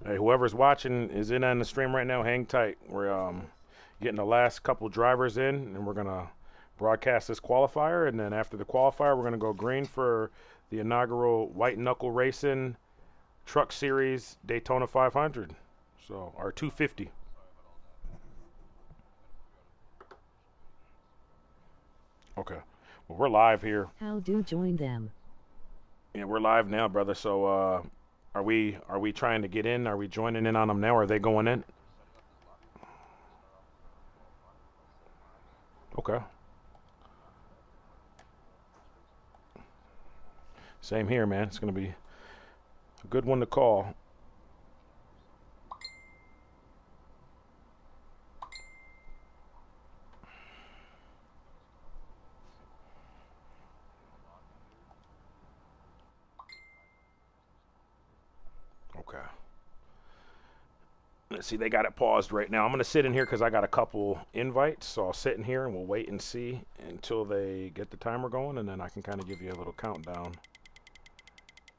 Hey, whoever's watching is in on the stream right now. Hang tight. We're getting the last couple drivers in, and we're gonna broadcast this qualifier. And then after the qualifier, we're gonna go green for the inaugural White Knuckle Racing Truck Series Daytona 500. So our 250. Okay. Well, we're live here. How do join them? Yeah, we're live now, brother. So are we trying to get in? Are we joining in on them now? Are they going in? Okay. Same here, man. It's gonna be a good one to call. Okay. Let's see. They got it paused right now. I'm gonna sit in here because I got a couple invites, so I'll sit in here and we'll wait and see until they get the timer going, and then I can kind of give you a little countdown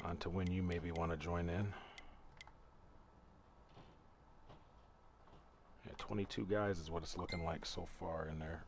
onto when you maybe want to join in. Yeah, 22 guys is what it's looking like so far in there.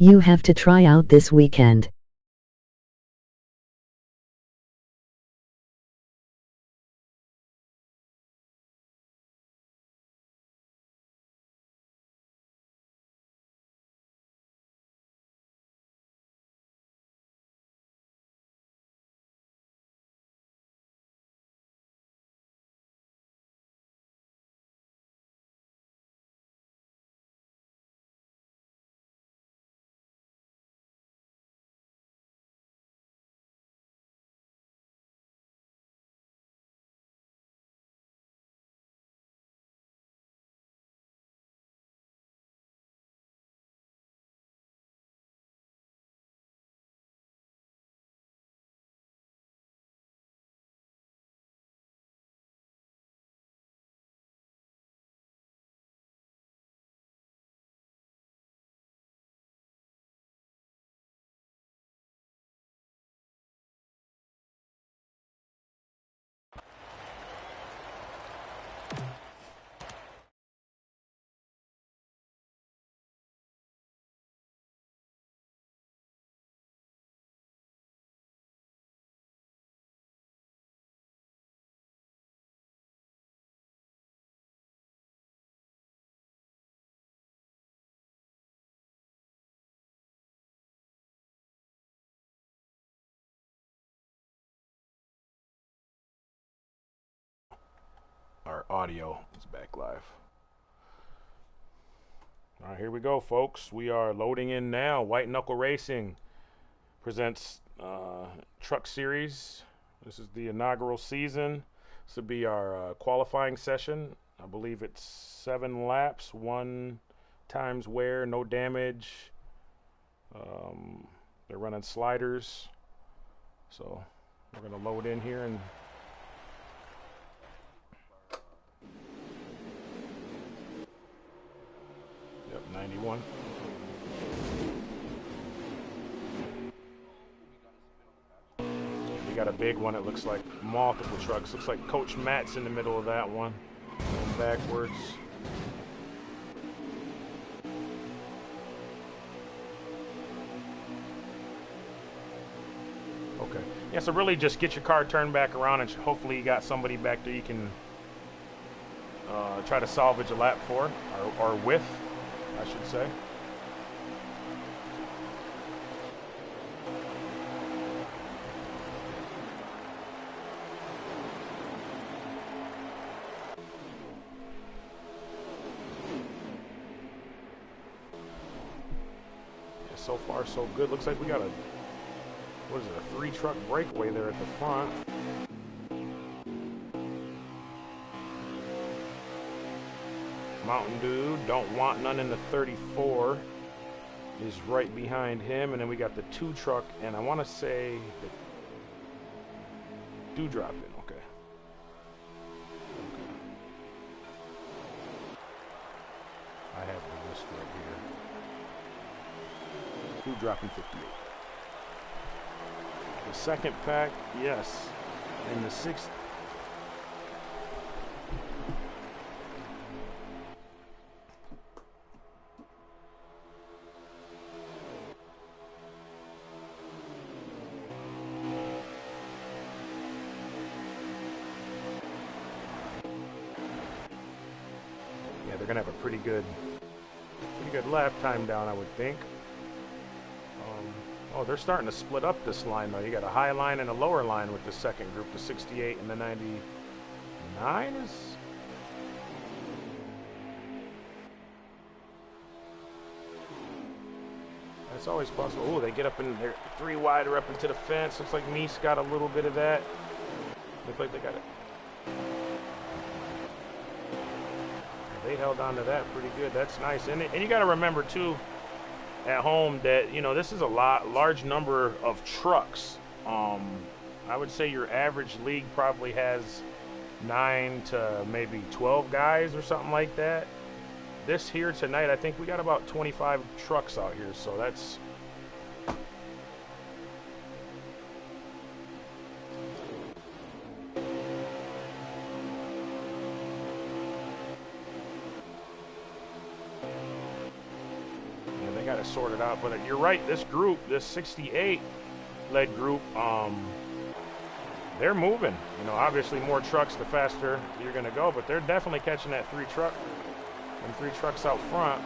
You have to try out this weekend. Our audio is back live. All right, here we go, folks. We are loading in now. White Knuckle Racing presents Truck Series. This is the inaugural season. This will be our qualifying session. I believe it's 7 laps, 1 times wear, no damage. They're running sliders. So we're going to load in here and yep, 91. We got a big one. It looks like multiple trucks. Looks like Coach Matt's in the middle of that one. Going backwards. Okay. Yeah, so really just get your car turned back around and hopefully you got somebody back there you can try to salvage a lap for, or with, I should say. Yeah, so far so good. Looks like we got a, what is it, a 3-truck breakaway there at the front. Mountain Dew, don't want none in the 34 is right behind him, and then we got the 2 truck, and I want to say the Dewdrop in. Okay. I have the list right here. Dewdrop in 58. The second pack, yes, and the 6th. They're gonna have a pretty good lap time down, I would think. Oh, they're starting to split up this line though. You got a high line and a lower line with the second group, the 68 and the 99 is. That's always possible. Oh, they get up in there, 3 wide or up into the fence. Looks like Meese got a little bit of that. Looks like they got it. They held on to that pretty good. That's nice. And you got to remember, too, at home that, you know, this is a large number of trucks. I would say your average league probably has 9 to maybe 12 guys or something like that. This here tonight, I think we got about 25 trucks out here. So that's... got it sorted out. But you're right. This group, this 68 led group, they're moving. You know, obviously more trucks, the faster you're going to go. But they're definitely catching that 3 truck and 3 trucks out front.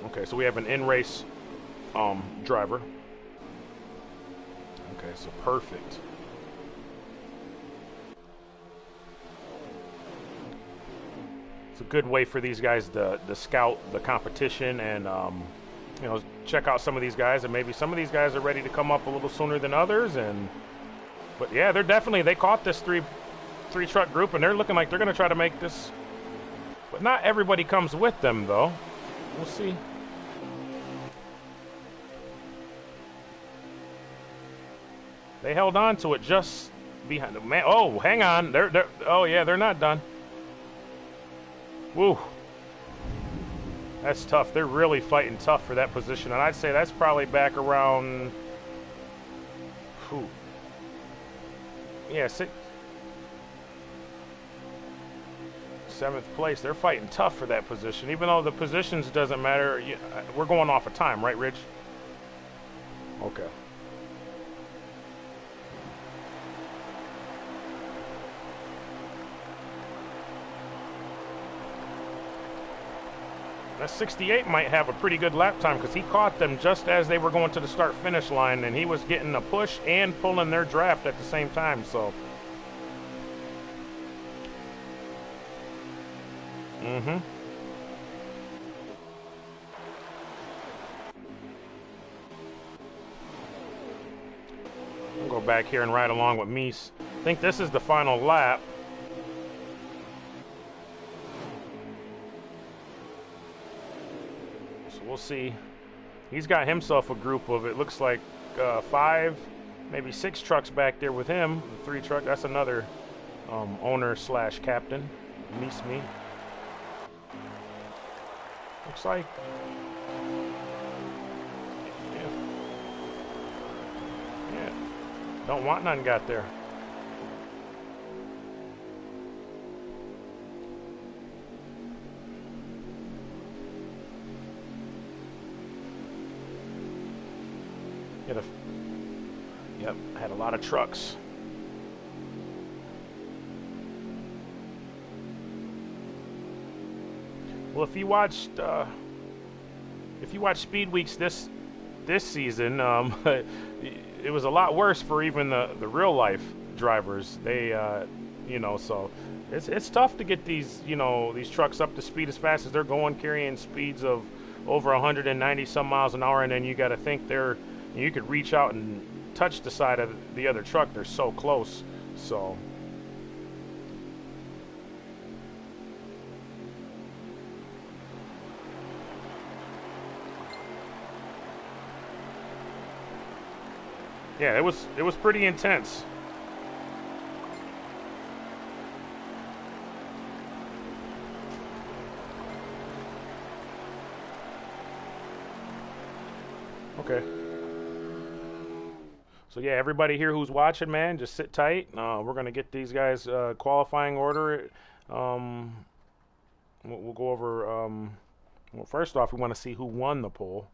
Okay, so we have an in-race driver. Okay, so perfect. It's a good way for these guys to scout the competition and you know, check out some of these guys, and maybe some of these guys are ready to come up a little sooner than others. But yeah, they caught this three truck group, and they're looking like they're going to try to make this. But not everybody comes with them, though. We'll see. They held on to it just behind the man. Oh, hang on. Oh yeah, they're not done. Woo. That's tough. They're really fighting tough for that position, and I'd say that's probably back around. Whew. Yeah, 7th place. They're fighting tough for that position, even though the positions doesn't matter. We're going off of time, right, Rich? Okay. That 68 might have a pretty good lap time because he caught them just as they were going to the start-finish line, and he was getting a push and pulling their draft at the same time, so. I'll go back here and ride along with Mies. I think this is the final lap. We'll see. He's got himself a group of, it looks like 5, maybe 6 trucks back there with him. 3 truck. That's another owner / captain. Meets me. Looks like. Yeah. Don't want none got there. Yep, had a lot of trucks. Well, if you watched Speed Weeks this season, it was a lot worse for even the real life drivers. They, you know, so it's tough to get these these trucks up to speed as fast as they're going, carrying speeds of over 190 some miles an hour, and then you got to think you could reach out and touch the side of the other truck. They're so close. So yeah, it was pretty intense. Okay. So yeah, everybody here who's watching, man, just sit tight. We're gonna get these guys qualifying order. We'll go over. Well, first off, we want to see who won the poll.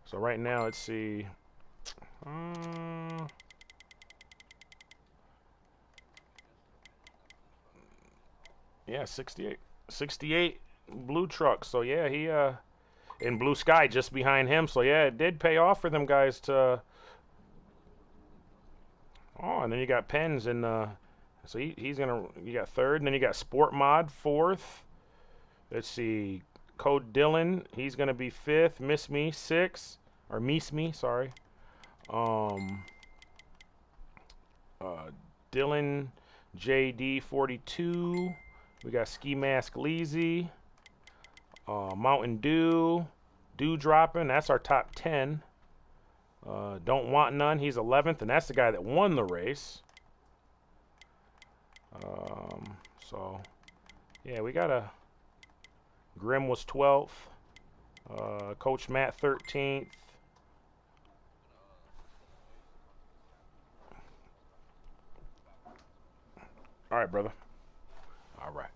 So right now, let's see. Yeah, 68 blue truck. So yeah, he in blue sky just behind him. So yeah, it did pay off for them guys to. Oh, and then you got Pens and so he's gonna. You got 3rd, and then you got Sport Mod 4th. Let's see, Code Dylan. He's gonna be 5th. Miss Me 6th, or Miss Me, sorry. Dylan JD 42. We got Ski Mask Leezy. Mountain Dew. Dew Dropping. That's our top 10. Don't Want None. He's 11th, and that's the guy that won the race. So, yeah, we got a Grim was 12th. Coach Matt 13th. All right, brother. All right.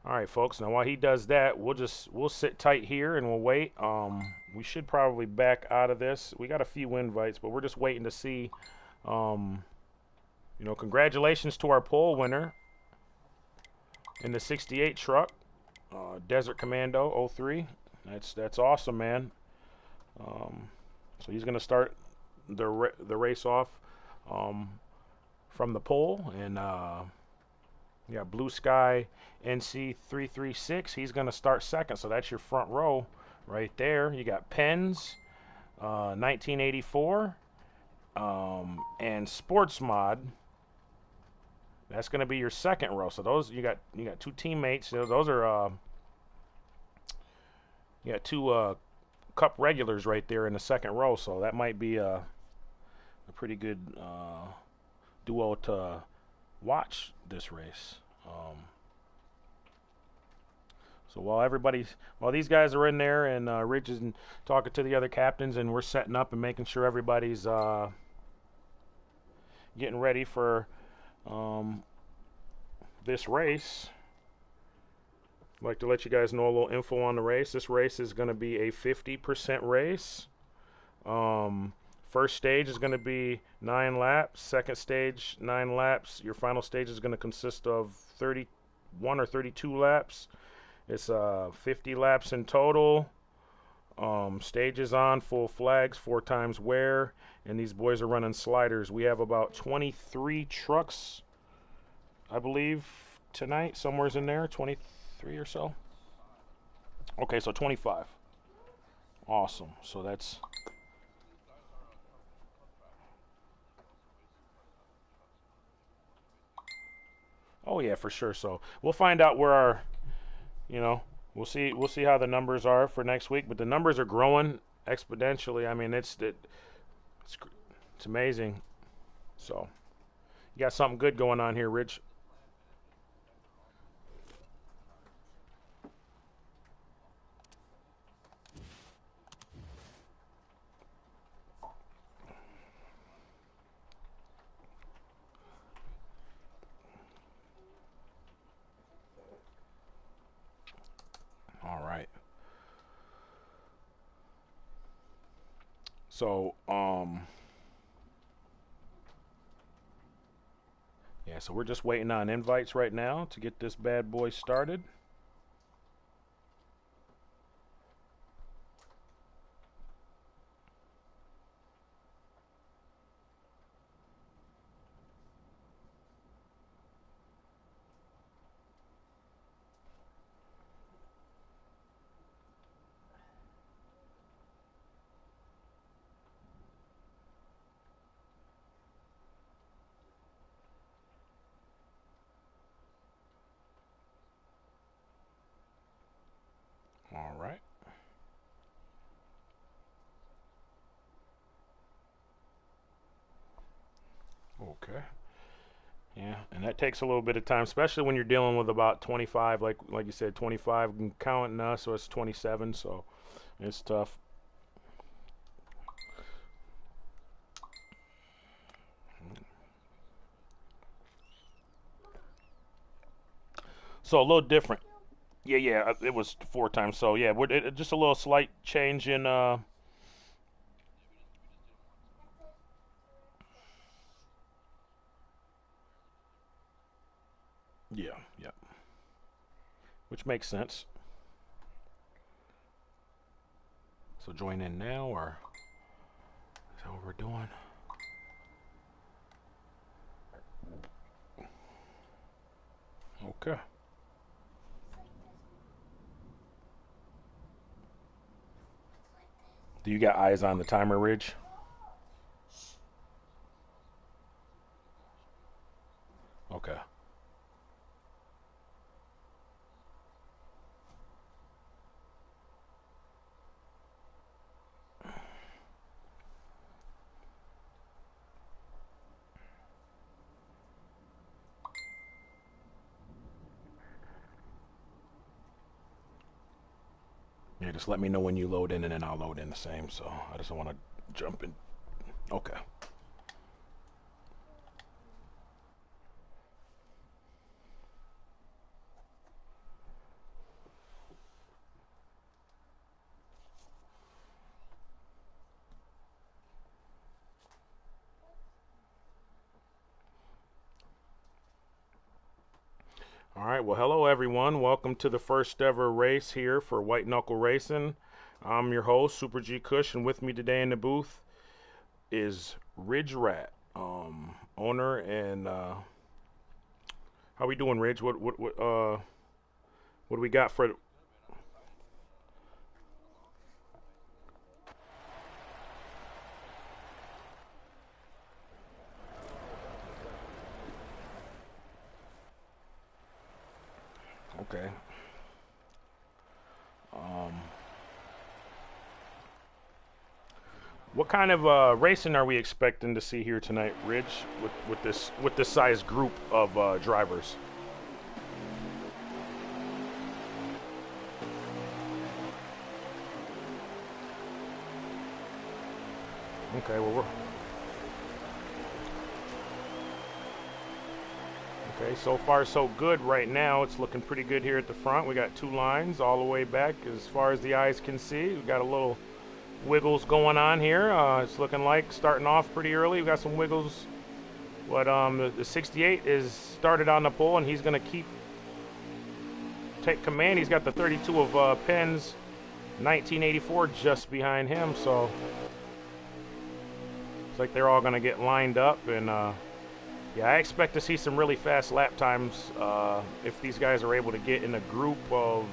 All right, folks. Now while he does that, we'll sit tight here and we'll wait. We should probably back out of this. We got a few invites, but we're just waiting to see. Um, congratulations to our poll winner in the 68 truck, Desert Commando '03. That's awesome, man. So he's gonna start the race off from the pole, and yeah, Blue Sky NC336. He's gonna start second. So that's your front row right there. You got Pens, 1984, and Sports Mod. That's gonna be your second row. So those you got two teammates. Those are you got two Cup regulars right there in the second row. So that might be a pretty good duo to watch this race. So while these guys are in there and Rich is talking to the other captains and we're setting up and making sure everybody's getting ready for this race, I'd like to let you guys know a little info on the race. This race is going to be a 50% race. First stage is going to be 9 laps. Second stage, 9 laps. Your final stage is going to consist of 31 or 32 laps. It's 50 laps in total. Stages on, full flags, 4 times wear, and these boys are running sliders. We have about 23 trucks, I believe, tonight. Somewhere's in there, 23 or so. Okay, so 25. Awesome. So that's... Oh yeah, for sure. So we'll find out where our, we'll see how the numbers are for next week. But the numbers are growing exponentially. I mean, it's amazing. So you got something good going on here, Rich. All right. So, yeah, so we're just waiting on invites right now to get this bad boy started. All right. Okay. Yeah, and that takes a little bit of time, especially when you're dealing with about 25, like you said, 25 and counting us, so it's 27. So it's tough. So a little different. Yeah, yeah, it was 4 times. So yeah, just a little slight change in. Yeah, yeah, which makes sense. So join in now, or is that what we're doing? Okay. Do you got eyes on the timer, Ridge? Okay. just let me know when you load in, and then I'll load in the same. So I just don't want to jump in. Okay. All right, well, hello everyone. Welcome to the first ever race here for White Knuckle Racing. I'm your host, Super G Kush, and with me today in the booth is Ridge Rat, owner and how we doing, Ridge? What do we got for? Okay. Um, what kind of racing are we expecting to see here tonight, Ridge? With this size group of drivers. Okay, well so far so good right now. It's looking pretty good here at the front. We got two lines all the way back as far as the eyes can see. We got a little wiggles going on here. It's looking like starting off pretty early. We got some wiggles. But the 68 is started on the pole, and he's going to take command. He's got the 32 of Penn's 1984 just behind him. So it's like they're all going to get lined up, and yeah, I expect to see some really fast lap times if these guys are able to get in a group of,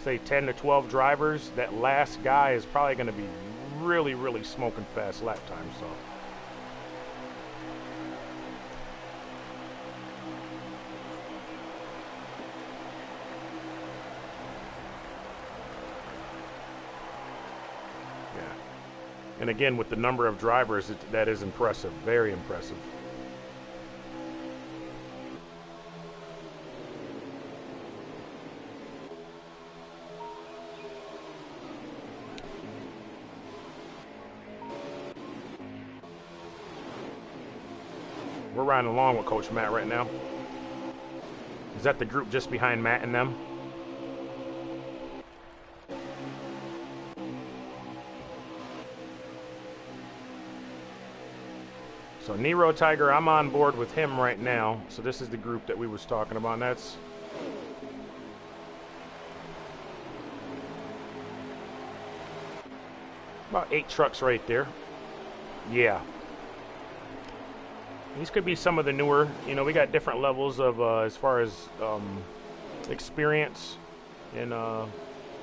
say, 10 to 12 drivers. That last guy is probably going to be really, really smoking fast lap times. So. Yeah. And again, with the number of drivers, that is impressive. Very impressive. We're riding along with Coach Matt right now. Is that the group just behind Matt and them? So Nero Tiger, I'm on board with him right now. So this is the group that we was talking about. And that's about 8 trucks right there. Yeah. These could be some of the newer, you know, we got different levels of as far as experience in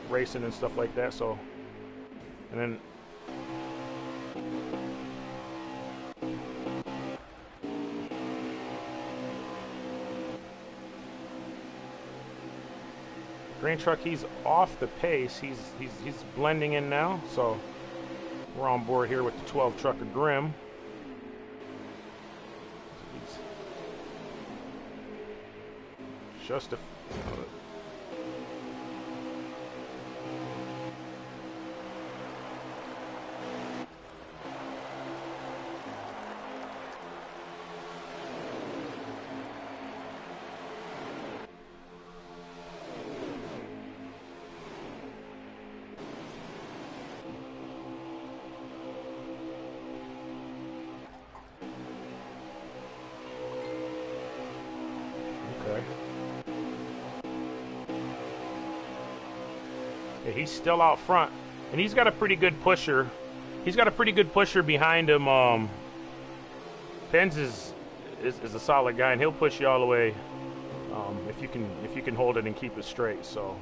racing and stuff like that. So, and then green truck, he's off the pace. He's blending in now. So we're on board here with the 12 truck of Grimm. Just a okay. Yeah, he's still out front, and he's got a pretty good pusher. He's got a pretty good pusher behind him. Pens is a solid guy, and he'll push you all the way if you can hold it and keep it straight. So.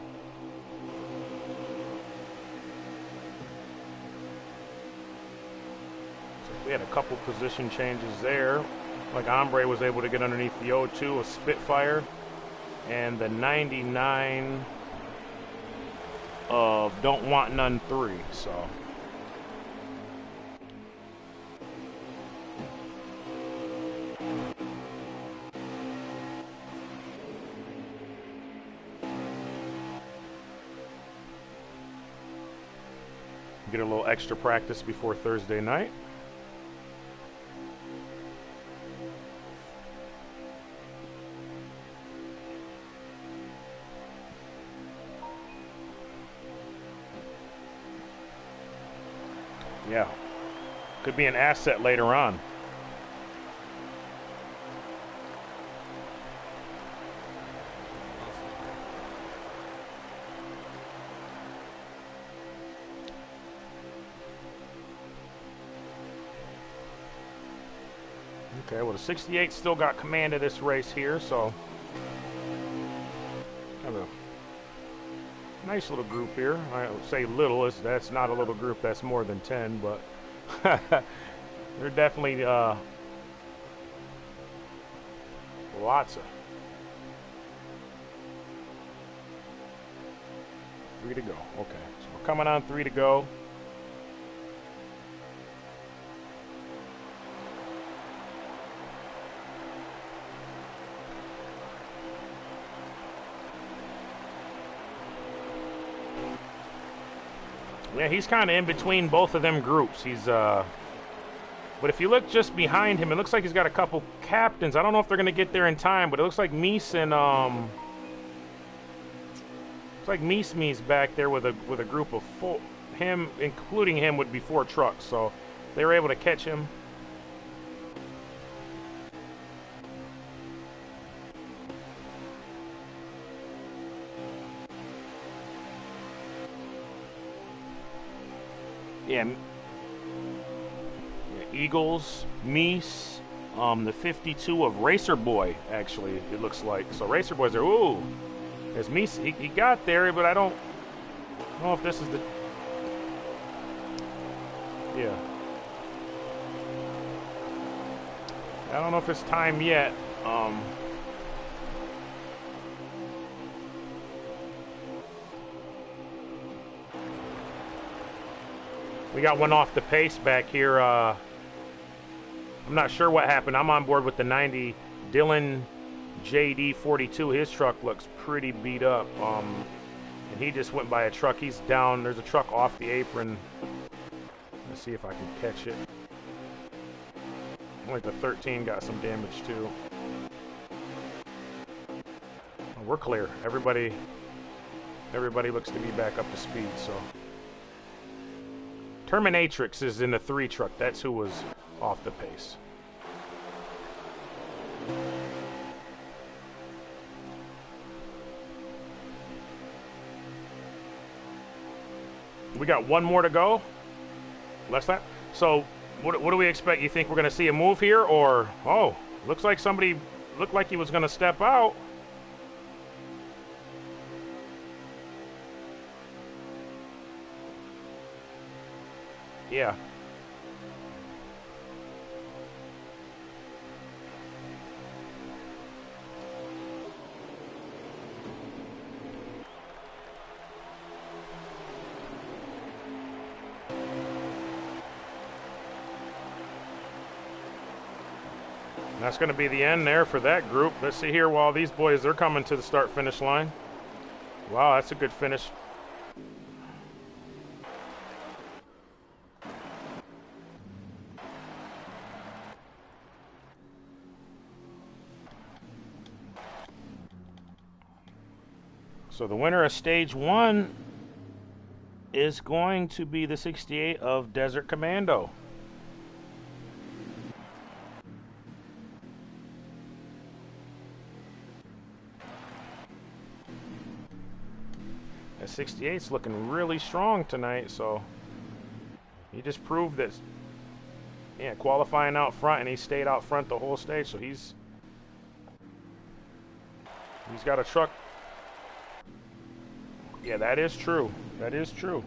We had a couple position changes there. Like Ombre was able to get underneath the 02, a Spitfire, and the 99 of Don't Want None 3. So. Get a little extra practice before Thursday night. Yeah, could be an asset later on. Okay, well the 68 still got command of this race here, so have a nice little group here. I would say little, that's not a little group, that's more than 10, but they're definitely lots of. 3 to go. Okay, so we're coming on 3 to go. Yeah, he's kind of in between both of them groups. He's but if you look just behind him, it looks like he's got a couple captains. I don't know if they're going to get there in time, but it looks like Meese and it's like Meese back there with a group of four. Him, including him, would be 4 trucks. So they were able to catch him. Yeah, Eagles, Meese, the 52 of Racer Boy, actually, it looks like. So Racer Boy's there. Ooh, there's Meese. He got there, but I don't know if this is the... Yeah. I don't know if it's time yet. We got one off the pace back here. I'm not sure what happened. I'm on board with the 90. Dylan JD 42. His truck looks pretty beat up. And he just went by a truck. He's down. There's a truck off the apron. Let's see if I can catch it. Like the 13 got some damage too. Oh, we're clear. Everybody looks to be back up to speed. So. Terminatrix is in the 3 truck. That's who was off the pace. We got one more to go. Less lap. So what do we expect? You think we're going to see a move here? Or, oh, looks like somebody looked like he was going to step out. Yeah. And that's going to be the end there for that group. Let's see here while these boys, they're coming to the start-finish line. Wow, that's a good finish. So the winner of stage 1 is going to be the 68 of Desert Commando. That 68's looking really strong tonight, so he just proved that, yeah, qualifying out front, and he stayed out front the whole stage, so he's got a truck. Yeah, that is true. That is true.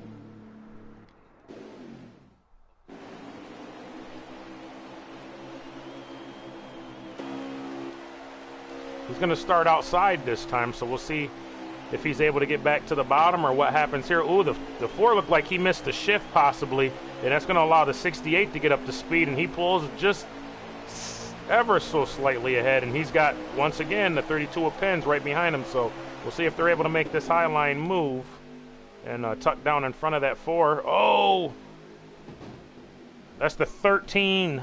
He's going to start outside this time, so we'll see if he's able to get back to the bottom or what happens here. Ooh, the 4 looked like he missed a shift possibly, and that's going to allow the 68 to get up to speed, and he pulls just ever so slightly ahead, and he's got, once again, the 32 of Pens right behind him, so we'll see if they're able to make this high line move. and tuck down in front of that 4. Oh, that's the 13.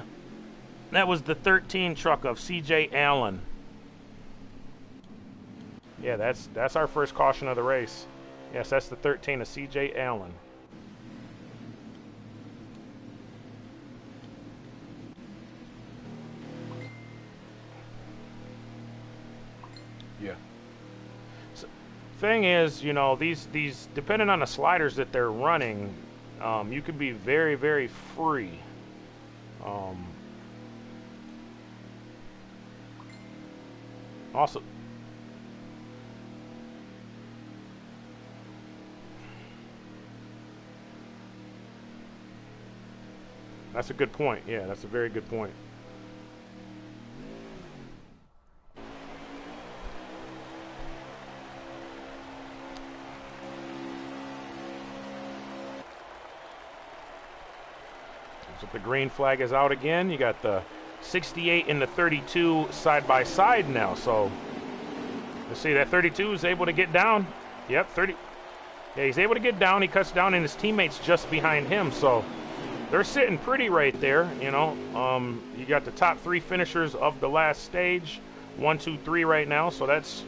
That was the 13 truck of C.J. Allen. Yeah, that's our first caution of the race. Yes, that's the 13 of C.J. Allen. Yeah. So, thing is, you know, these depending on the sliders that they're running, you can be very, very free. Also, that's a good point. Yeah, that's a very good point. So the green flag is out again. You got the 68 and the 32 side by side now. So let's see, that 32 is able to get down. Yep, 30. Yeah, he's able to get down. He cuts down, and his teammate's just behind him. So they're sitting pretty right there. You know, you got the top 3 finishers of the last stage, 1, 2, 3 right now. So that's.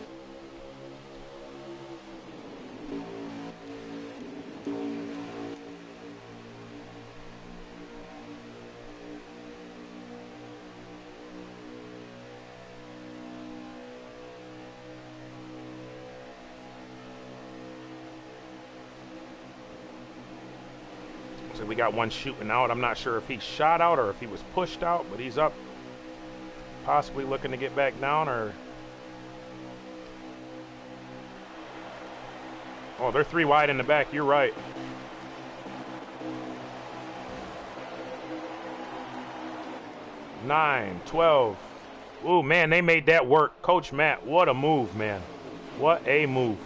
So we got one shooting out. I'm not sure if he shot out or if he was pushed out, but he's up, possibly looking to get back down. Or oh, they're 3 wide in the back. You're right. Nine, 12. Ooh, man, they made that work. Coach Matt, what a move, man. What a move.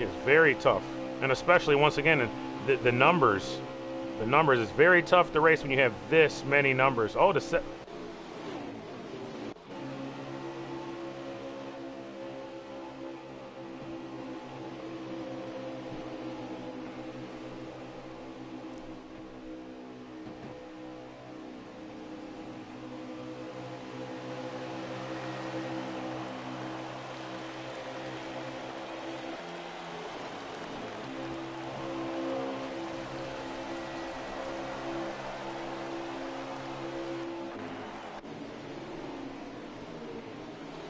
It's very tough, and especially once again the numbers. The numbers is very tough to race when you have this many numbers. Oh, the set.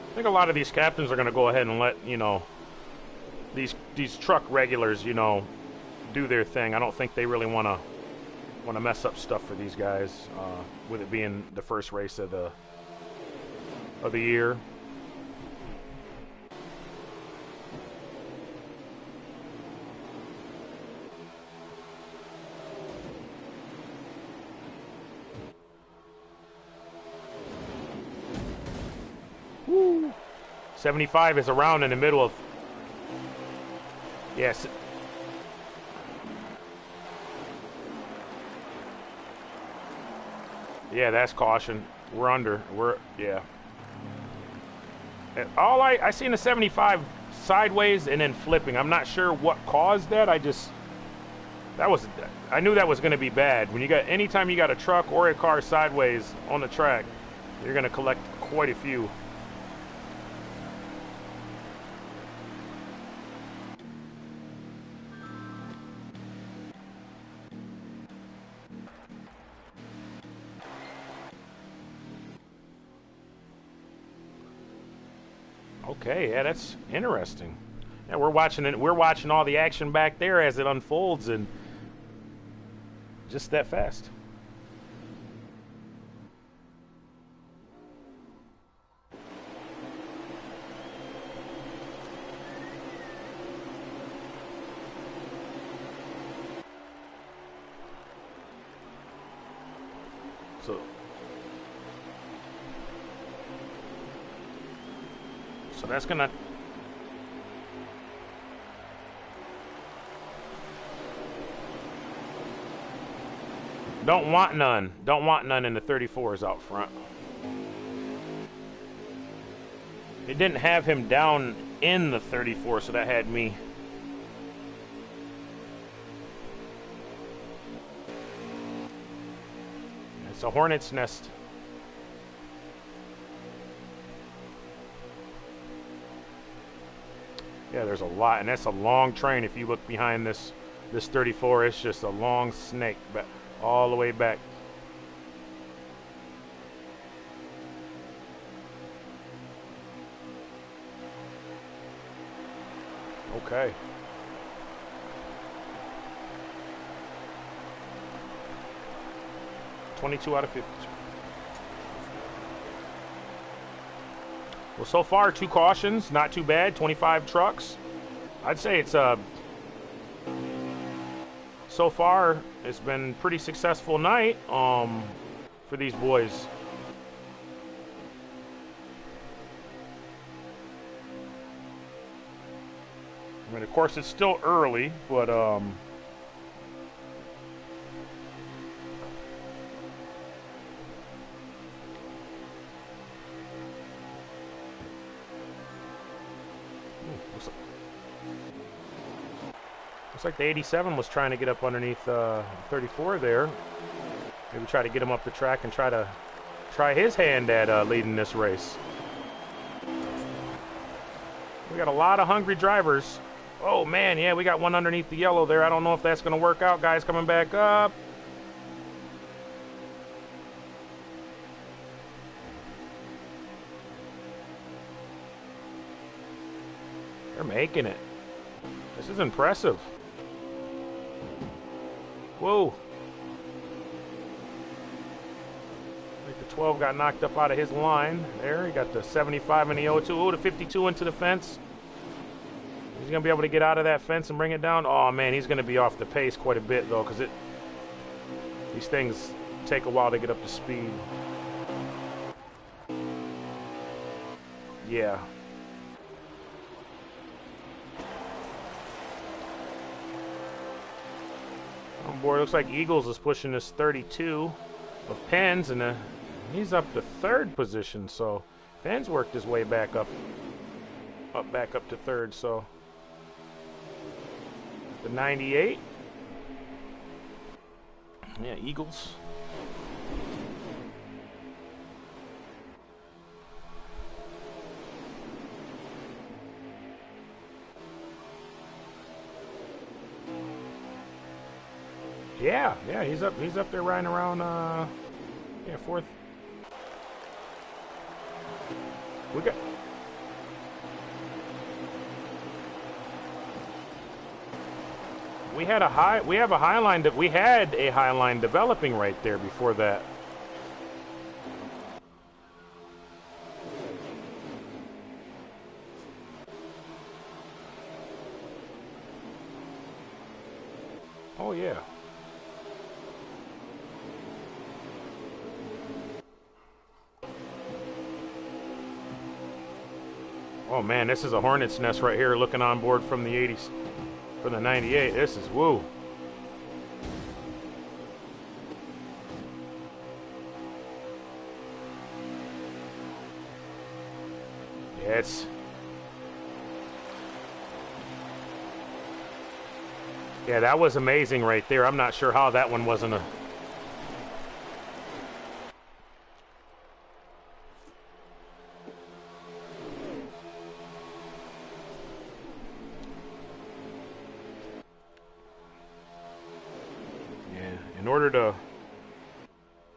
I think a lot of these captains are going to go ahead and let, you know, these truck regulars, you know, do their thing. I don't think they really want to mess up stuff for these guys, with it being the first race of the year. Woo. 75 is around in the middle of. Yes. Yeah, that's caution. We're under. Yeah. And all I seen the 75 sideways and then flipping. I'm not sure what caused that. I knew that was going to be bad. When you got, anytime you got a truck or a car sideways on the track, you're going to collect quite a few. Okay, yeah, that's interesting. Yeah, we're watching it. We're watching all the action back there as it unfolds, and just that fast. So that's gonna. Don't want none. Don't want none in the 34s out front. It didn't have him down in the 34, so that had me. It's a hornet's nest. Yeah, there's a lot, and that's a long train. If you look behind this 34, it's just a long snake back, all the way back. Okay. $22 out of 50. Well, so far, 2 cautions, not too bad. 25 trucks. I'd say it's so far it's been pretty successful night for these boys. I mean, of course, it's still early, but looks like the 87 was trying to get up underneath 34 there. Maybe try to get him up the track and try his hand at leading this race. We got a lot of hungry drivers. Oh man, yeah, we got one underneath the yellow there. I don't know if that's going to work out. Guys coming back up. They're making it. This is impressive. Whoa. I think the 12 got knocked up out of his line. There, he got the 75 in the 0-2. Oh, the 52 into the fence. He's going to be able to get out of that fence and bring it down. Oh, man, he's going to be off the pace quite a bit, though, because these things take a while to get up to speed. Yeah. Oh boy, looks like Eagles is pushing this 32 of Penn's, and he's up to 3rd position. So Penn's worked his way back up to 3rd. So the 98, yeah, Eagles. Yeah, he's up there riding around, yeah, 4th. We had a high line developing right there before that. Oh yeah. Oh man, this is a hornet's nest right here looking on board from the 80s, from the 98. This is woo. Yeah, yeah, that was amazing right there. I'm not sure how that one wasn't a...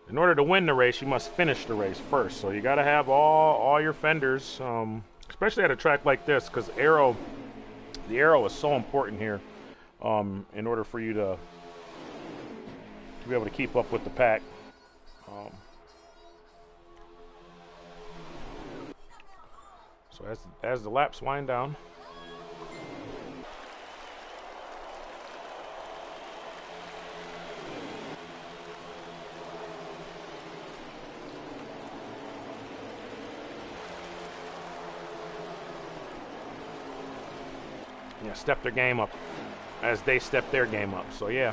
In order to win the race, you must finish the race first. So you got to have all your fenders, especially at a track like this, because the arrow is so important here, in order for you to be able to keep up with the pack. So as the laps wind down. Yeah, step their game up as they step their game up. So yeah.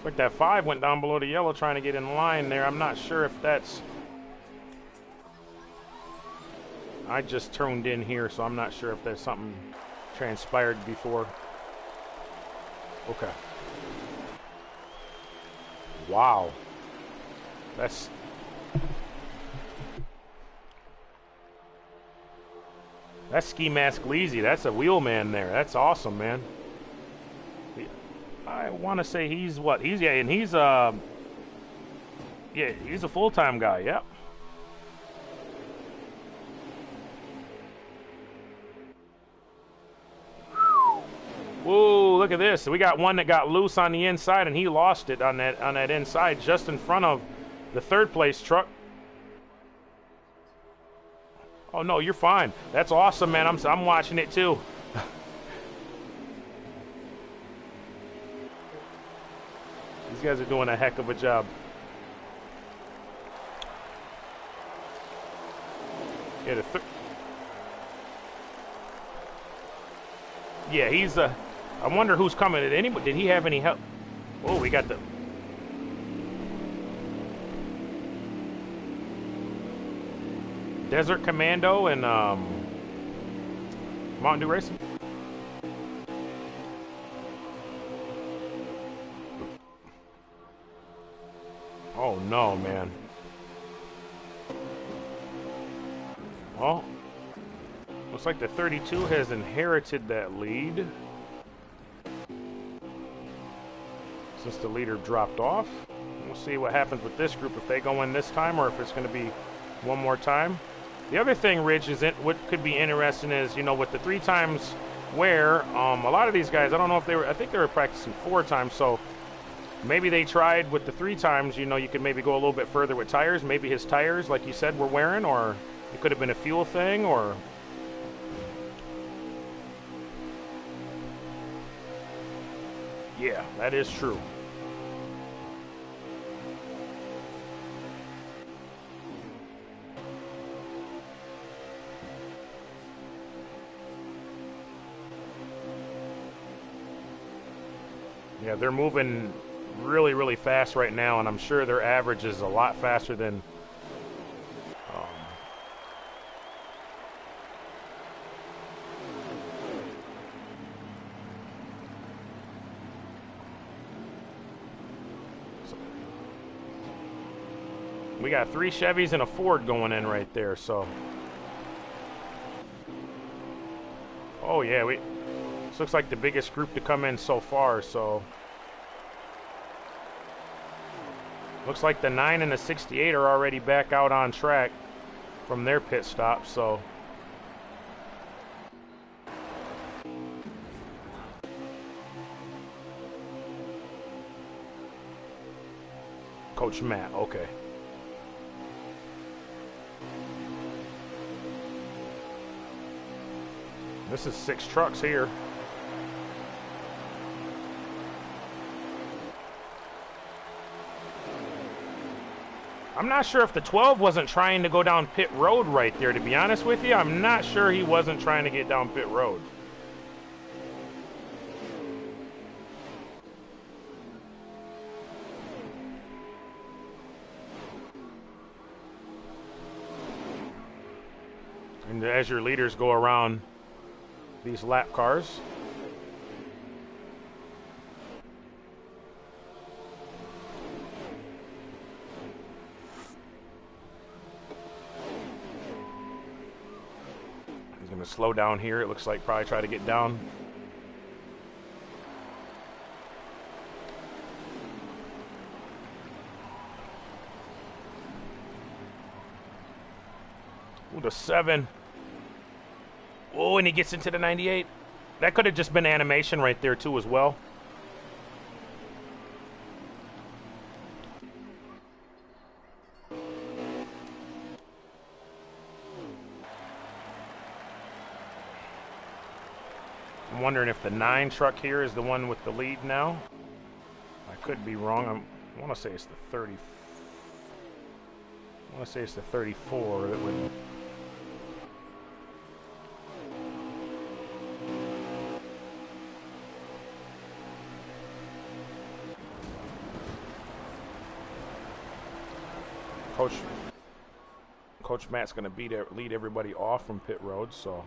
Like that 5 went down below the yellow trying to get in line there. I'm not sure if that's... I just turned in here, so I'm not sure if there's something transpired before. Okay. Wow. That's... That's Ski Mask Leezy. That's a wheelman there. That's awesome, man. I want to say he's what? He's he's a full-time guy. Yep. Whoa, look at this. We got one that got loose on the inside and he lost it on that inside just in front of the third place truck. Oh no, you're fine. That's awesome, man. I'm watching it too. These guys are doing a heck of a job. Yeah, yeah, he's I wonder who's coming. Did he have any help? Oh, we got the... Desert Commando and Mountain Dew Racing. Oh no, man. Well, looks like the 32 has inherited that lead since the leader dropped off. We'll see what happens with this group, if they go in this time or if it's going to be one more time. The other thing, Rich, is what could be interesting is, you know, with the 3 times wear, a lot of these guys, I don't know if I think they were practicing 4 times, so maybe they tried with the 3 times, you know, you could maybe go a little bit further with tires. Maybe his tires, like you said, were wearing, or it could have been a fuel thing, or... Yeah, that is true. Yeah, they're moving really, really fast right now, and I'm sure their average is a lot faster than... We got 3 Chevys and a Ford going in right there, so... Oh, yeah, this looks like the biggest group to come in so far, so... Looks like the 9 and the 68 are already back out on track from their pit stop, so... Coach Matt, okay. This is 6 trucks here. I'm not sure if the 12 wasn't trying to go down pit road right there, to be honest with you. I'm not sure he wasn't trying to get down pit road. And as your leaders go around these lap cars, he's going to slow down here. It looks like probably try to get down. Ooh, the 7. Oh, and he gets into the 98. That could have just been animation right there, too, as well. I'm wondering if the 9 truck here is the one with the lead now. I could be wrong. I want to say it's the 30. I want to say it's the 34 that would... Coach Matt's going to lead everybody off from pit road, so.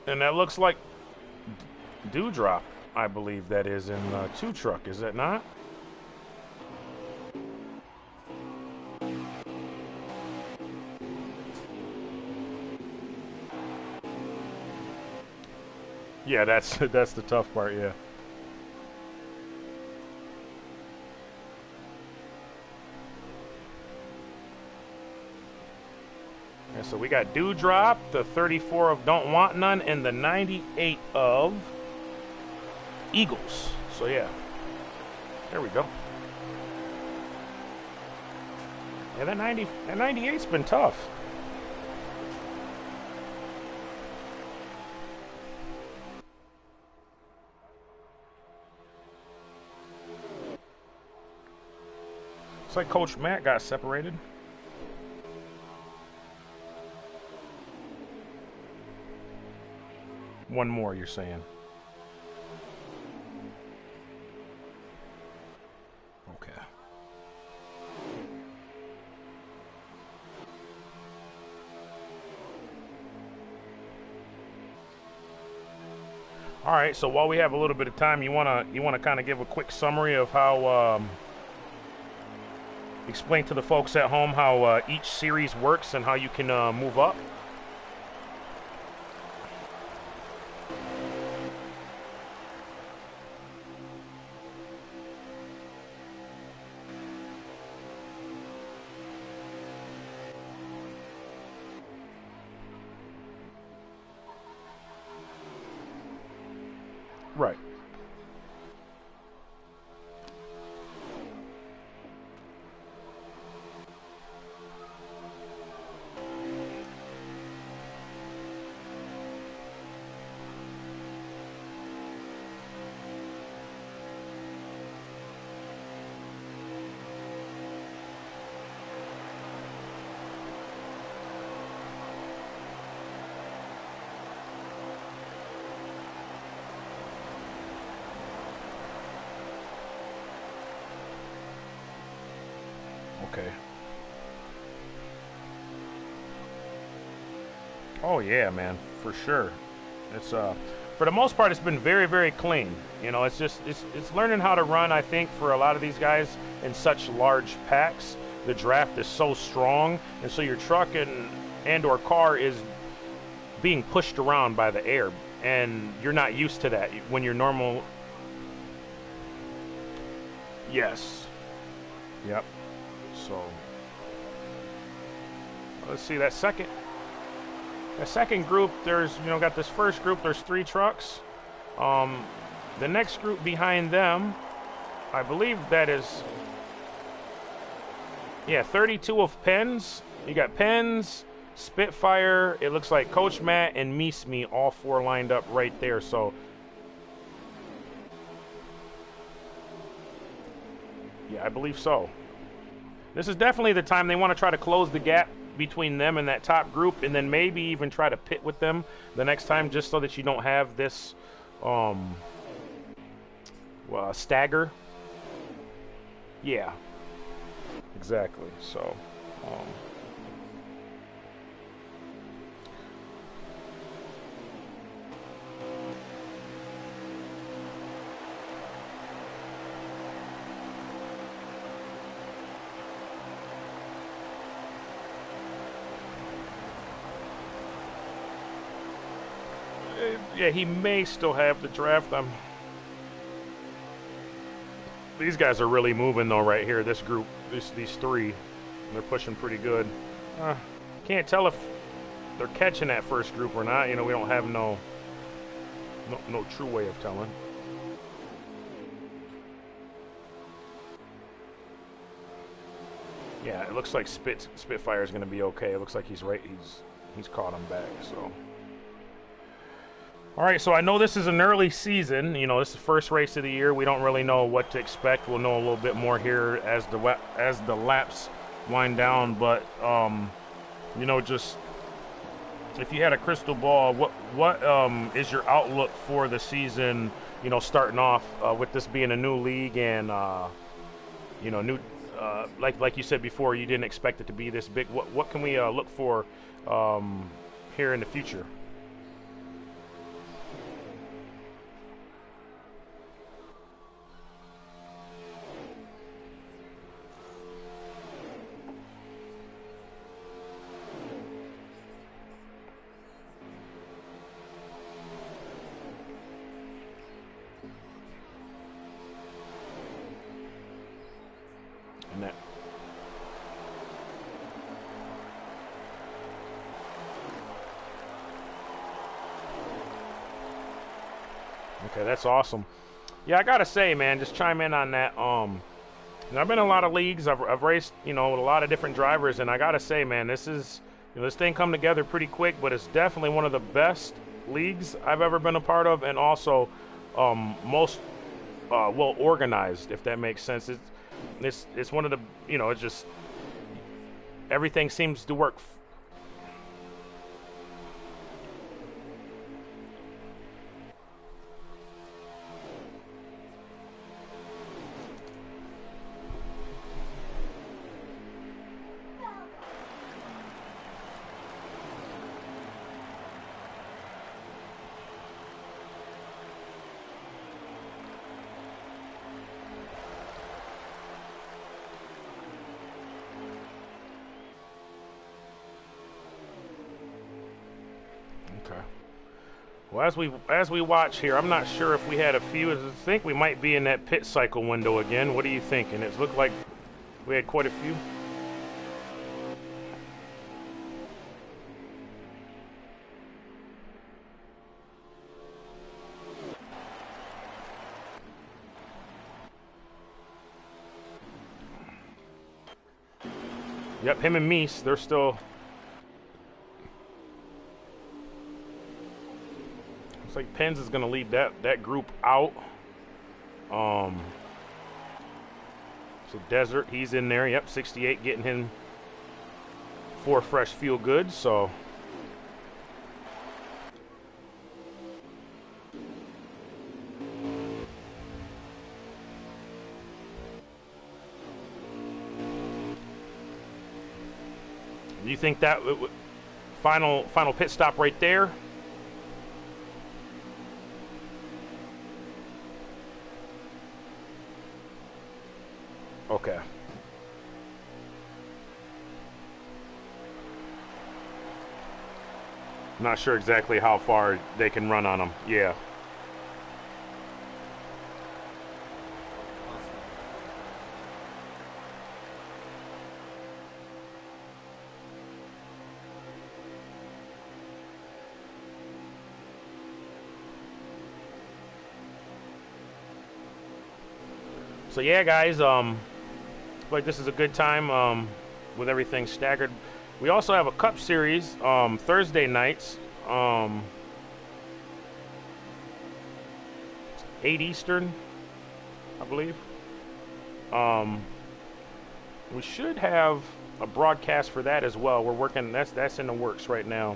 And that looks like Dewdrop, I believe that is in 2 truck, is that not? Yeah, that's the tough part, yeah. And so we got Dewdrop, the 34 of Don't Want None, and the 98 of Eagles. So yeah, there we go. Yeah, that 98's been tough. Looks like Coach Matt got separated. One more, you're saying? Okay. All right. So while we have a little bit of time, you wanna kind of give a quick summary of how explain to the folks at home how each series works and how you can move up. Right. Okay. Oh yeah, man, for sure. It's for the most part, it's been very, very clean. You know, it's just it's learning how to run. I think for a lot of these guys in such large packs, the draft is so strong, and so your truck and or car is being pushed around by the air, and you're not used to that when you're normal. Yes. Yep. So let's see that second group. There's got this first group. There's 3 trucks. The next group behind them, I believe that is 32 of Pens. You got Pens, Spitfire. It looks like Coach Matt and Me, all 4 lined up right there. So yeah, I believe so. This is definitely the time they want to try to close the gap between them and that top group, and then maybe even try to pit with them the next time, just so that you don't have this stagger. Yeah, exactly. So yeah, he may still have the draft. These guys are really moving though right here. This group, these 3, they're pushing pretty good. Can't tell if they're catching that first group or not. We don't have no true way of telling. Yeah, it looks like Spitfire is going to be okay. It looks like he's right. He's caught him back. So. All right, so I know this is an early season. This is the first race of the year. We don't really know what to expect. We'll know a little bit more here as the laps wind down. But just if you had a crystal ball, what is your outlook for the season? You know, starting off with this being a new league and new like you said before, you didn't expect it to be this big. What can we look for um, here in the future? And that okay, that's awesome. Yeah, I gotta say, man, just chime in on that. I've been in a lot of leagues. I've raced, with a lot of different drivers, and I gotta say, man, this thing come together pretty quick. But it's definitely one of the best leagues I've ever been a part of, and also most well organized, if that makes sense. It's one of the it's just everything seems to work. Okay. Well, as we watch here, I'm not sure if we had a few. I think we might be in that pit cycle window again. What do you think? And it looked like we had quite a few. Yep, him and Meese, they're still. Looks like Pens is going to lead that group out. Um, so Desert, he's in there. Yep, 68, getting him 4 fresh feel good. So you think that final pit stop right there? Okay. Not sure exactly how far they can run on them. Yeah. So yeah, guys. Like this is a good time with everything staggered. We also have a Cup Series Thursday nights, 8 Eastern, I believe. Um, we should have a broadcast for that as well. We're working. That's in the works right now.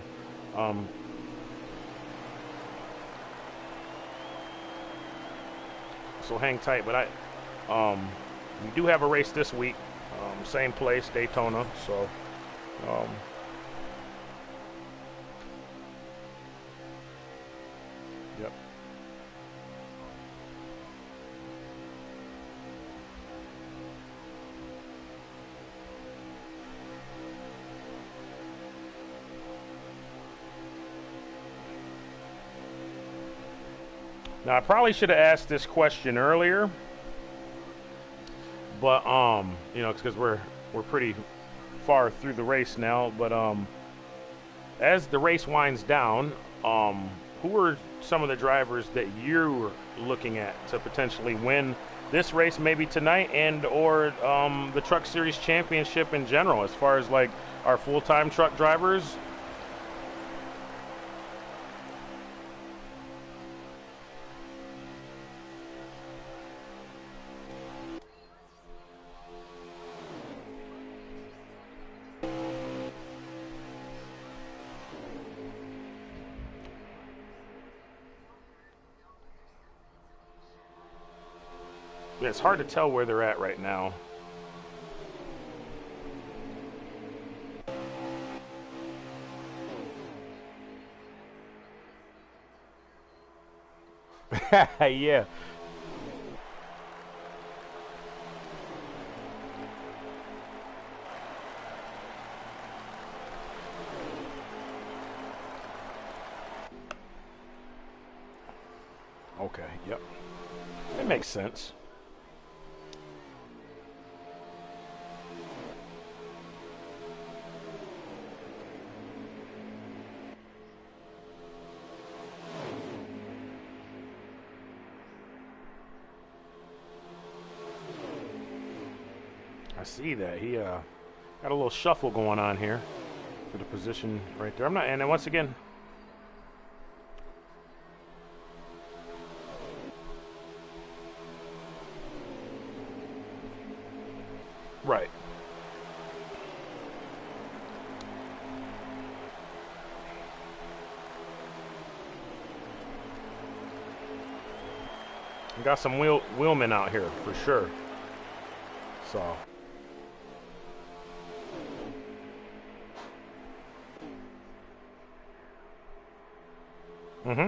Um, so hang tight. But we do have a race this week, same place, Daytona. So. Um, yep. Now I probably should have asked this question earlier, but because we're pretty far through the race now. But as the race winds down, who are some of the drivers that you're looking at to potentially win this race, maybe tonight, and or the Truck Series Championship in general, as far as like our full-time truck drivers? Yeah, it's hard to tell where they're at right now. Yeah. Okay, yep. It makes sense. I see that. He got a little shuffle going on here for the position right there. I'm not, and then once again, right. We got some wheelmen out here for sure. So. Mm-hmm.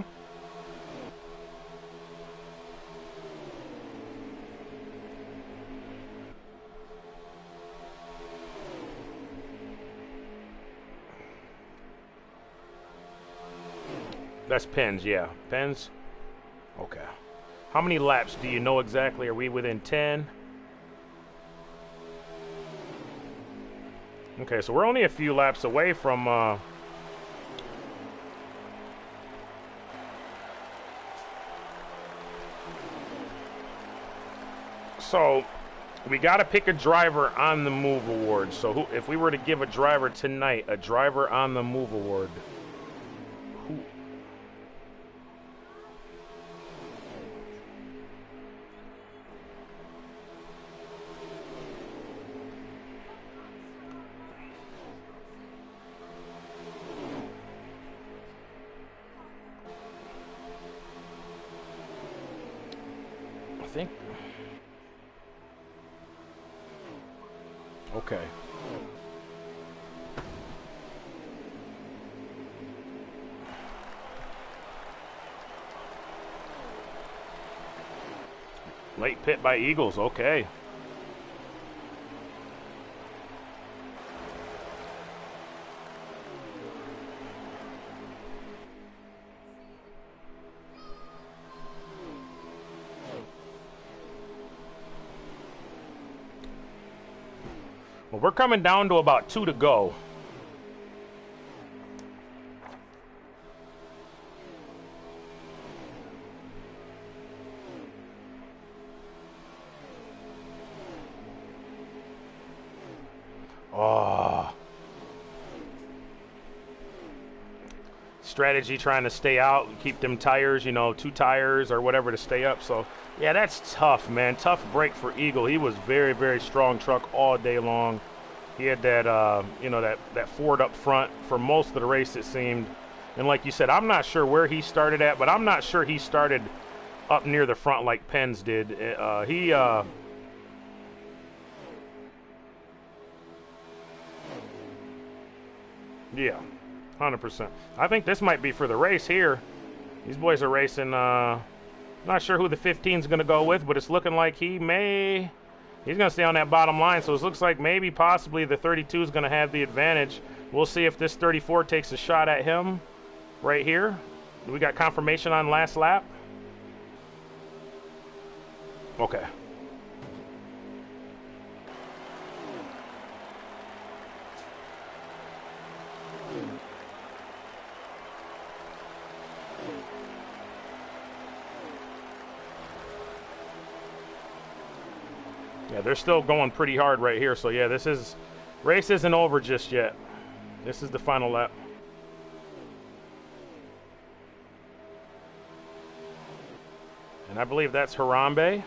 That's pins, yeah. Pins. Okay. How many laps do you know exactly? Are we within 10? Okay, so we're only a few laps away from so we got to pick a driver on the move award. So if we were to give a driver tonight, a driver on the move award, who? I think. Okay. Late pit by Eagles. Okay. Well, we're coming down to about 2 to go. Oh. Strategy trying to stay out, keep them tires, you know, 2 tires or whatever to stay up. So, yeah, that's tough, man. Tough break for Eagle. He was very, very strong truck all day long. He had that, you know, that Ford up front for most of the race, it seemed. And like you said, I'm not sure where he started at, but I'm not sure he started up near the front like Penn's did. Yeah, 100%. I think this might be for the race here. These boys are racing. Not sure who the 15 is going to go with, but it's looking like he's going to stay on that bottom line. So it looks like maybe possibly the 32 is going to have the advantage. We'll see if this 34 takes a shot at him right here. We got confirmation on last lap. Okay. Yeah, they're still going pretty hard right here. So yeah, race isn't over just yet. This is the final lap. And I believe that's Harambe.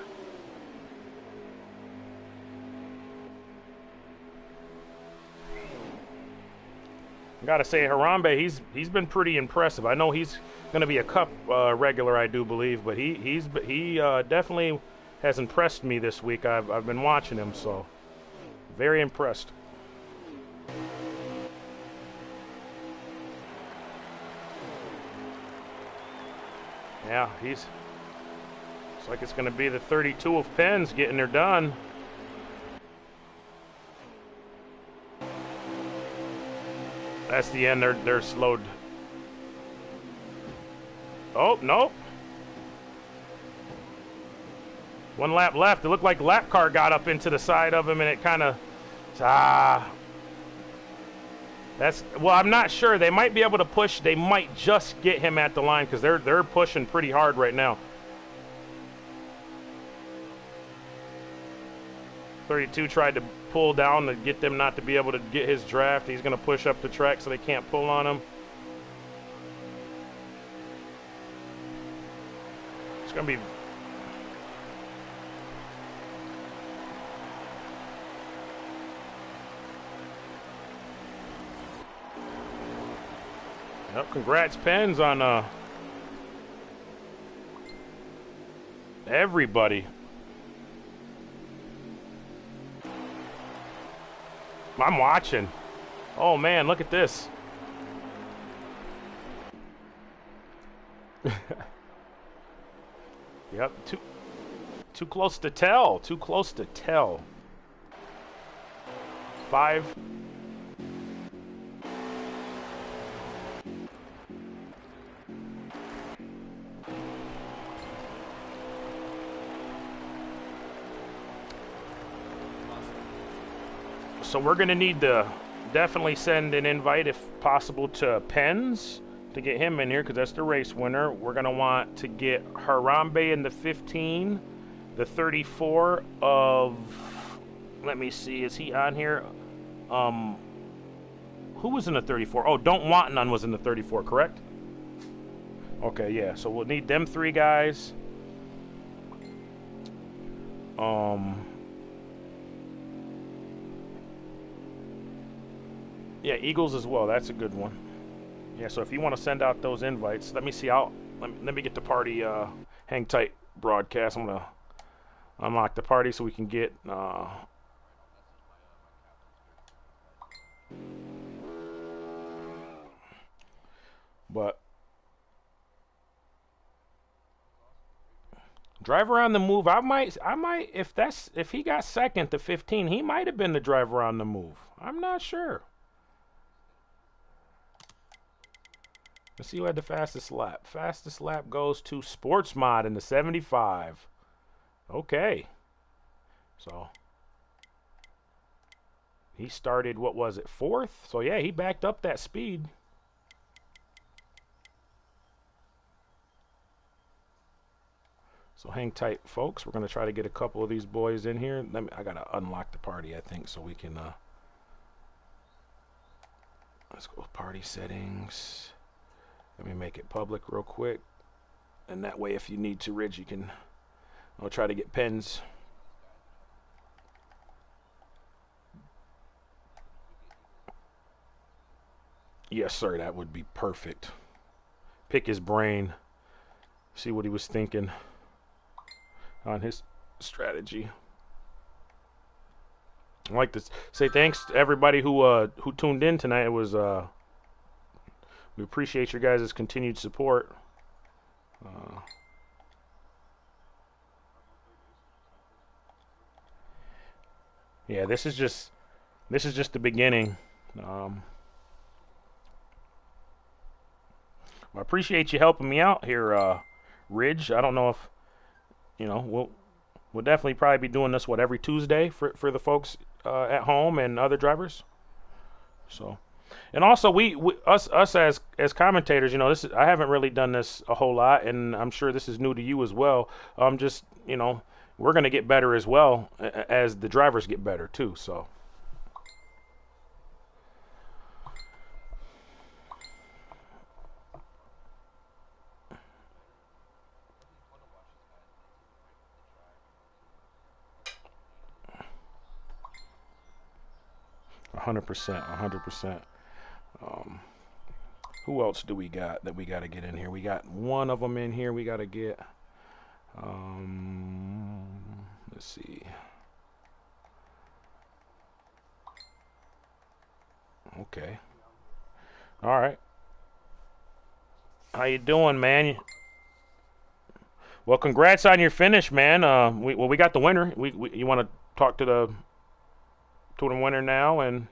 Gotta say, Harambe, he's been pretty impressive. I know he's going to be a Cup regular, I do believe, but he definitely has impressed me this week. I've been watching him, so very impressed. Yeah, it's like it's going to be the 32 of Penn's getting her done. That's the end. They're slowed. Oh, nope. One lap left. It looked like lap car got up into the side of him, and it kind of that's, well, I'm not sure. They might be able to push. They might just get him at the line because they're pushing pretty hard right now. 32 tried to pull down to get them not to be able to get his draft. He's going to push up the track so they can't pull on him. It's going to be... Yep, congrats, Pens, on everybody. I'm watching. Oh man, look at this. Yep, too close to tell. Too close to tell. 5. So we're going to need to definitely send an invite, if possible, to Pens to get him in here because that's the race winner. We're going to want to get Harambe in the 15, the 34 of... Let me see, is he on here? Who was in the 34? Oh, Don't Want None was in the 34, correct? Okay, yeah, so we'll need them 3 guys. Yeah, Eagles as well. That's a good one. Yeah, so if you want to send out those invites, let me see. Let me get the party hang tight broadcast. I'm gonna unlock the party so we can get but driver on the move. I might if he got second to 15, he might have been the driver on the move. I'm not sure. Let's see who had the fastest lap. Fastest lap goes to Sports Mod in the 75. Okay. So he started, what was it, 4th? So yeah, he backed up that speed. So hang tight, folks. We're going to try to get a couple of these boys in here. I got to unlock the party, I think, so we can... let's go party settings. Let me make it public real quick. And that way, if you need to, Ridge, you can... I'll try to get Pens. Yes, sir. That would be perfect. Pick his brain. See what he was thinking on his strategy. I'd like to say thanks to everybody who tuned in tonight. It was we appreciate your guys' continued support. Yeah, this is just the beginning. I appreciate you helping me out here, Ridge. I don't know if we'll definitely probably be doing this every Tuesday for the folks at home and other drivers. So, and also us as commentators, I haven't really done this a whole lot, and I'm sure this is new to you as well. Just we're gonna get better as well as the drivers get better too. So. 100%, 100%. Who else do we got that we got to get in here? We got one of them in here we got to get. Let's see. Okay. All right. How you doing, man? Well, congrats on your finish, man. We got the winner. You want to talk to the winner now and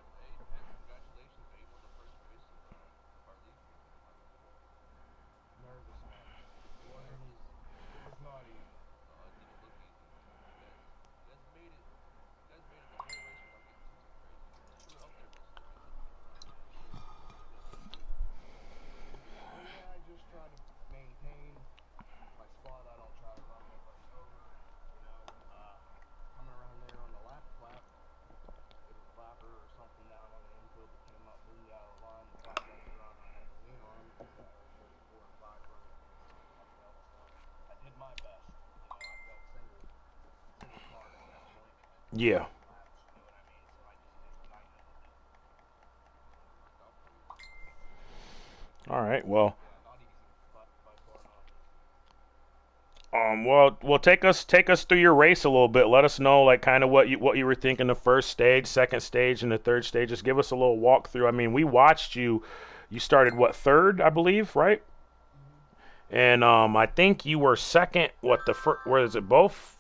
yeah. All right. Well, take us through your race a little bit. Let us know like kind of what you were thinking the first stage, second stage, and the third stage. Just give us a little walkthrough. I mean, we watched you. You started what third, I believe, right? And I think you were second. What the first? Where is it? Both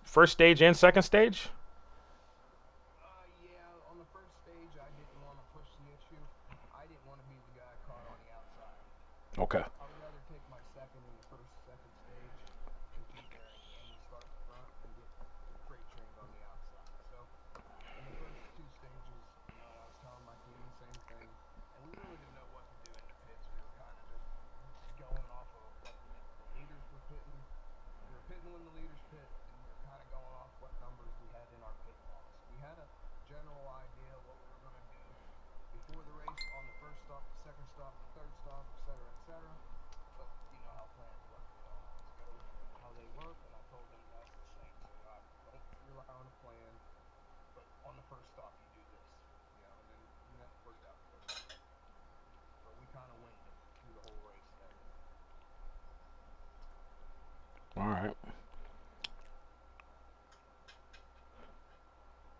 first stage and second stage. Okay. All right.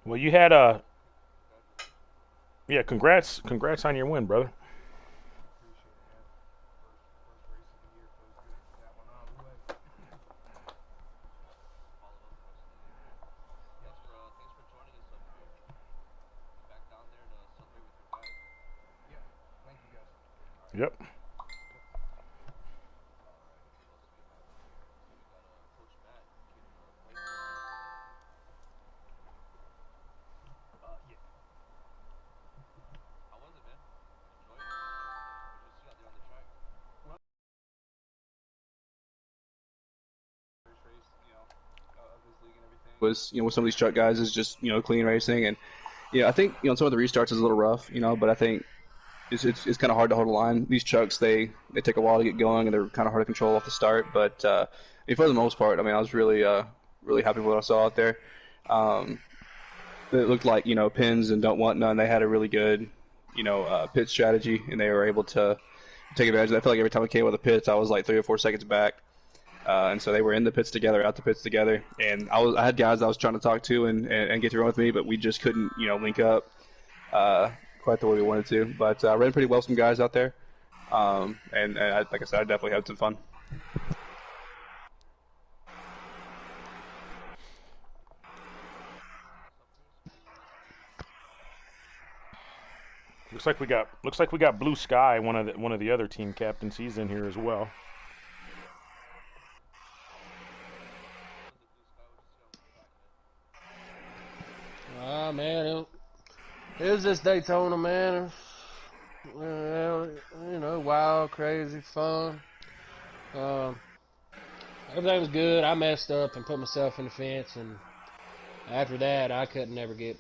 Well, you had a yeah. Congrats on your win, brother. Yep. Was with some of these truck guys is just clean racing, and I think some of the restarts is a little rough, but I think it's kind of hard to hold a line. These trucks they take a while to get going, and they're kind of hard to control off the start. But for the most part, I mean, I was really happy with what I saw out there. Um, it looked like pins and don't want none. They had a really good pit strategy, and they were able to take advantage of that. I feel like every time I came with the pits, I was like 3 or 4 seconds back. And so they were in the pits together, out the pits together, and I had guys I was trying to talk to and get to run with me, but we just couldn't link up uh, quite the way we wanted to. But I ran pretty well with some guys out there, and like I said, I definitely had some fun. Looks like we got Blue Sky, one of the other team captains. He's in here as well. Man, it was just Daytona, man. Wild, crazy, fun. Um, Everything was good. I messed up and put myself in the fence, and after that, I couldn't never get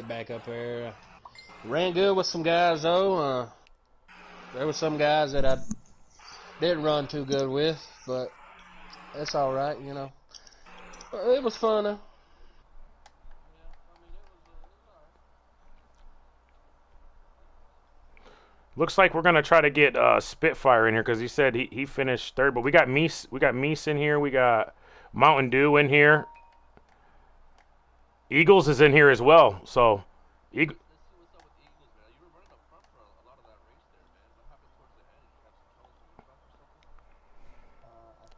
back up there. Ran good with some guys though. There were some guys that I didn't run too good with, but that's all right. It was fun. Looks like we're gonna try to get Spitfire in here because he said he finished third. But we got Meese in here. We got Mountain Dew in here. Eagles is in here as well. So, Eag- I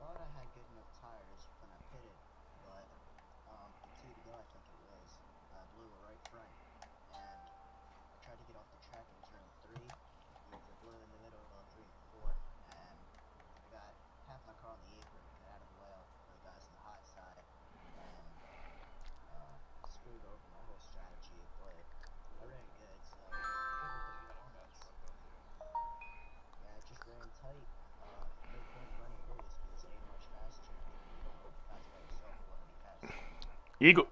thought I had good enough tires when I pitted, but the two to go, I think it was, I blew a right front, and I tried to get off the track in turn three, because I blew in the middle of three and four, and I got half my car on the apron and out of the way for the guys on the hot side, and screwed over my whole strategy, but I ran good, so good with the performance. Yeah, it just ran tight. No point running a race because it ain't much faster. You don't go fast by yourself. You want to be fast Eagle,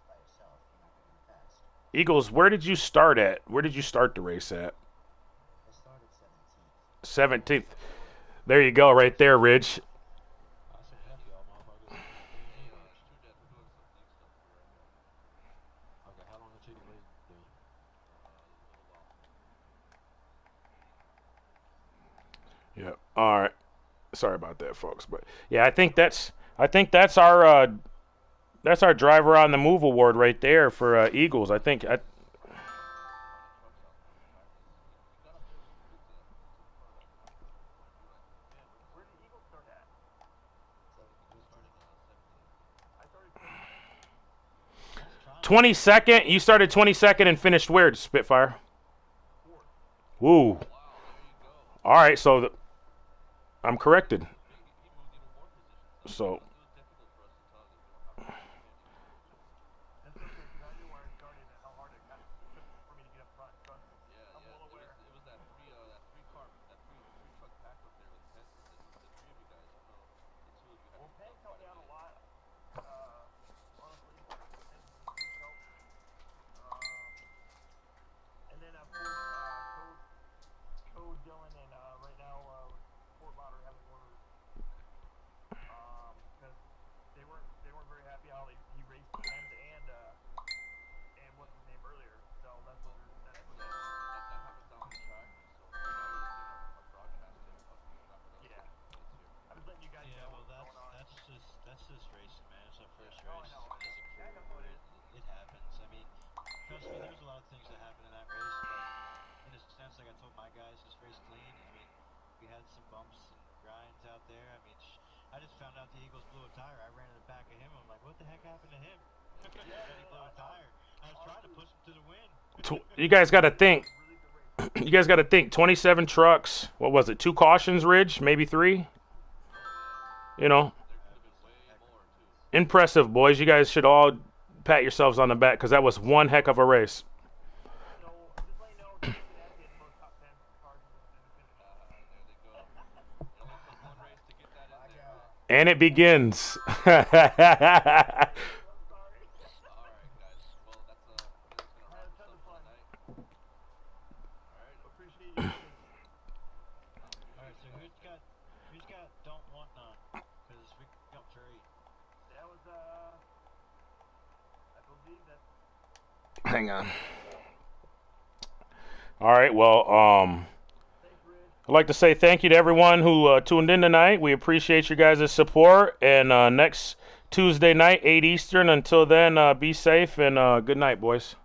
by yourself. You're not going to be fast. Eagles, where did you start at? Where did you start the race at? I started 17th. 17th. There you go, right there, Ridge. Yeah. All right. Sorry about that, folks. But yeah, I think that's our driver on the move award right there for Eagles. I think. 22nd. You started 22nd and finished where, Spitfire? Woo. All right, so I'm corrected. So. You guys got to think. You guys got to think. 27 trucks. What was it? 2 cautions, Ridge? Maybe 3. You know. Impressive, boys. You guys should all pat yourselves on the back because that was one heck of a race. And it begins. Hang on. All right. Well, I'd like to say thank you to everyone who tuned in tonight. We appreciate you guys' support. And next Tuesday night, 8 Eastern. Until then, be safe and good night, boys.